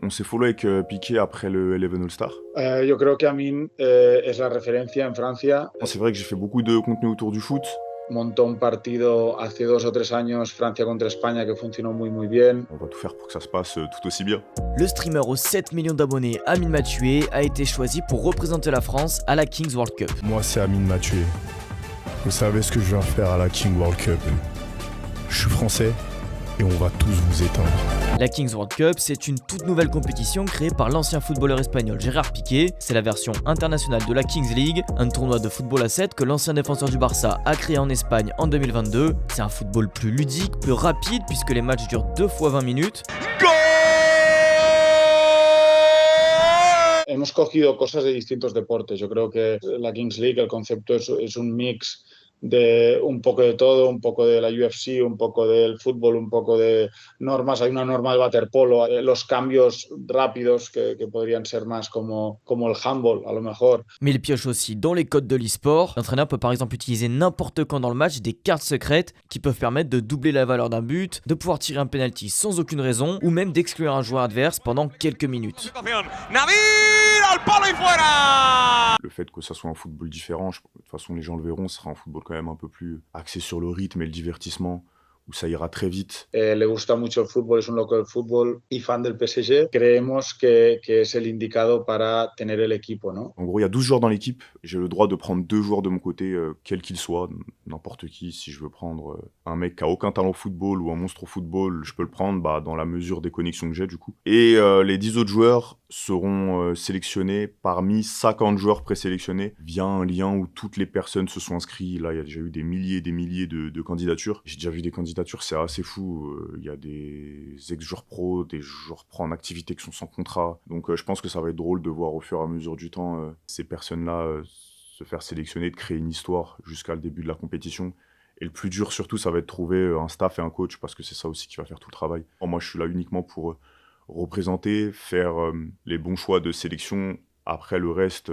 On s'est follow avec Piqué après le Eleven All-Star. Yo creo que Amin es la referencia en Francia. C'est vrai que j'ai fait beaucoup de contenu autour du foot. Montó un partido hace 2 o 3 años, Francia contra España, que funcionó muy bien. On va tout faire pour que ça se passe tout aussi bien. Le streamer aux 7 millions d'abonnés, Amine Mathieu, a été choisi pour représenter la France à la Kings World Cup. Moi, c'est Amine Mathieu. Vous savez ce que je viens faire à la King World Cup. Je suis français et on va tous vous éteindre. La Kings World Cup, c'est une toute nouvelle compétition créée par l'ancien footballeur espagnol Gérard Piqué. C'est la version internationale de la Kings League, un tournoi de football à 7 que l'ancien défenseur du Barça a créé en Espagne en 2022. C'est un football plus ludique, plus rapide puisque les matchs durent 2 fois 20 minutes. Hemos cogido cosas de distintos deportes. Yo creo que la Kings League, el concepto es un mix de un poco de todo, un poco de la UFC, un poco del fútbol, un poco de normas. Hay una norma de waterpolo, los cambios rápidos que podrían ser más como el handball, a lo mejor. Mais il pioche aussi dans les codes de l'e-sport. L'entraîneur peut par exemple utiliser n'importe quand dans le match des cartes secrètes qui peuvent permettre de doubler la valeur d'un but, de pouvoir tirer un penalty sans aucune raison ou même d'exclure un joueur adverse pendant quelques minutes. Le fait que ça soit un football différent, de toute façon les gens le verront, ce sera un football quand même un peu plus axé sur le rythme et le divertissement, où ça ira très vite. Le gusta mucho el fútbol, es un loco del fútbol y fan del PSG. Creemos que es el indicado para tener el equipo, ¿no? En gros, il y a 12 joueurs dans l'équipe. J'ai le droit de prendre 2 joueurs de mon côté, quels qu'ils soient, n'importe qui. Si je veux prendre un mec qui a aucun talent au football ou un monstre au football, je peux le prendre dans la mesure des connexions que j'ai du coup. Et les 10 autres joueurs seront sélectionnés parmi 50 joueurs présélectionnés via un lien où toutes les personnes se sont inscrites. Là, il y a déjà eu des milliers et des milliers de candidatures. J'ai déjà vu des candidatures, c'est assez fou. Il y a des ex-joueurs pro, des joueurs pro en activité qui sont sans contrat. Donc je pense que ça va être drôle de voir au fur et à mesure du temps ces personnes-là se faire sélectionner, de créer une histoire jusqu'à le début de la compétition. Et le plus dur surtout, ça va être de trouver un staff et un coach, parce que c'est ça aussi qui va faire tout le travail. Moi, je suis là uniquement pour représenter, faire les bons choix de sélection. Après, le reste,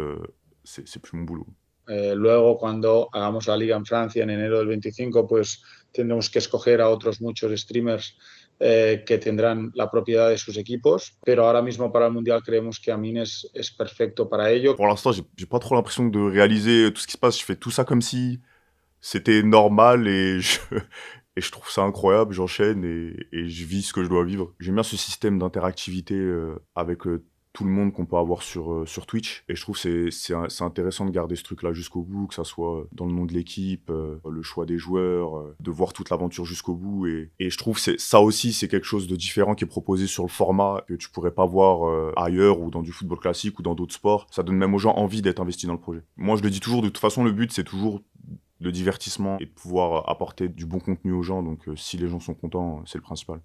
c'est plus mon boulot. Luego, cuando hagamos la liga en Francia en enero del 25, pues tendremos que escoger a otros muchos streamers que tendrán la propiedad de sus equipos, pero ahora mismo para el Mundial creemos que Amin es perfecto para ello. Pour l'instant, j'ai pas trop l'impression de réaliser tout ce qui se passe. Je fais tout ça comme si c'était normal et je trouve ça incroyable. J'enchaîne et je vis ce que je dois vivre. J'aime bien ce système d'interactivité avec tout le monde qu'on peut avoir sur Twitch. Et je trouve que c'est intéressant de garder ce truc-là jusqu'au bout, que ça soit dans le nom de l'équipe, le choix des joueurs, de voir toute l'aventure jusqu'au bout. Et je trouve que ça aussi, c'est quelque chose de différent qui est proposé sur le format, que tu pourrais pas voir ailleurs ou dans du football classique ou dans d'autres sports. Ça donne même aux gens envie d'être investis dans le projet. Moi, je le dis toujours, de toute façon, le but, c'est toujours le divertissement et de pouvoir apporter du bon contenu aux gens. Donc si les gens sont contents, c'est le principal.